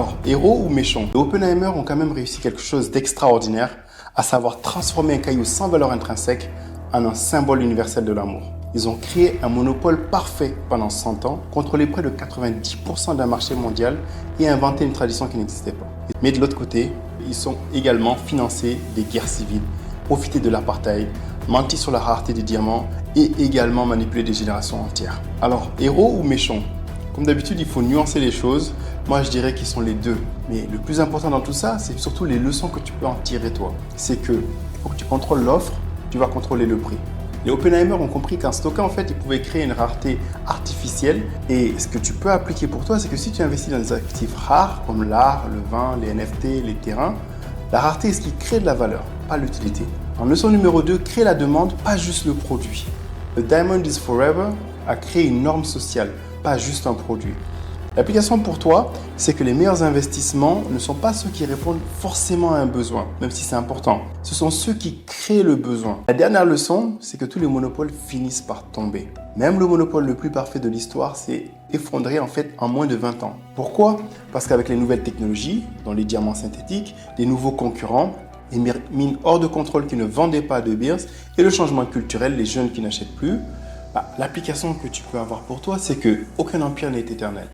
Alors, héros ou méchants? Les Oppenheimer ont quand même réussi quelque chose d'extraordinaire, à savoir transformer un caillou sans valeur intrinsèque en un symbole universel de l'amour. Ils ont créé un monopole parfait pendant 100 ans, contrôlé près de 90% d'un marché mondial et inventé une tradition qui n'existait pas. Mais de l'autre côté, ils ont également financé des guerres civiles, profité de l'apartheid, menti sur la rareté des diamants et également manipulé des générations entières. Alors, héros ou méchants? Comme d'habitude, il faut nuancer les choses. Moi, je dirais qu'ils sont les deux. Mais le plus important dans tout ça, c'est surtout les leçons que tu peux en tirer toi. C'est que pour que tu contrôles l'offre, tu vas contrôler le prix. Les Oppenheimer ont compris qu'en stockant, en fait, ils pouvaient créer une rareté artificielle. Et ce que tu peux appliquer pour toi, c'est que si tu investis dans des actifs rares, comme l'art, le vin, les NFT, les terrains, la rareté est ce qui crée de la valeur, pas l'utilité. En leçon numéro 2, crée la demande, pas juste le produit. The Diamond is Forever a créé une norme sociale, pas juste un produit. L'application pour toi, c'est que les meilleurs investissements ne sont pas ceux qui répondent forcément à un besoin, même si c'est important. Ce sont ceux qui créent le besoin. La dernière leçon, c'est que tous les monopoles finissent par tomber. Même le monopole le plus parfait de l'histoire s'est effondré en fait en moins de 20 ans. Pourquoi? Parce qu'avec les nouvelles technologies, dont les diamants synthétiques, des nouveaux concurrents, les mines hors de contrôle qui ne vendaient pas de bears et le changement culturel, les jeunes qui n'achètent plus, l'application que tu peux avoir pour toi, c'est qu'aucun empire n'est éternel.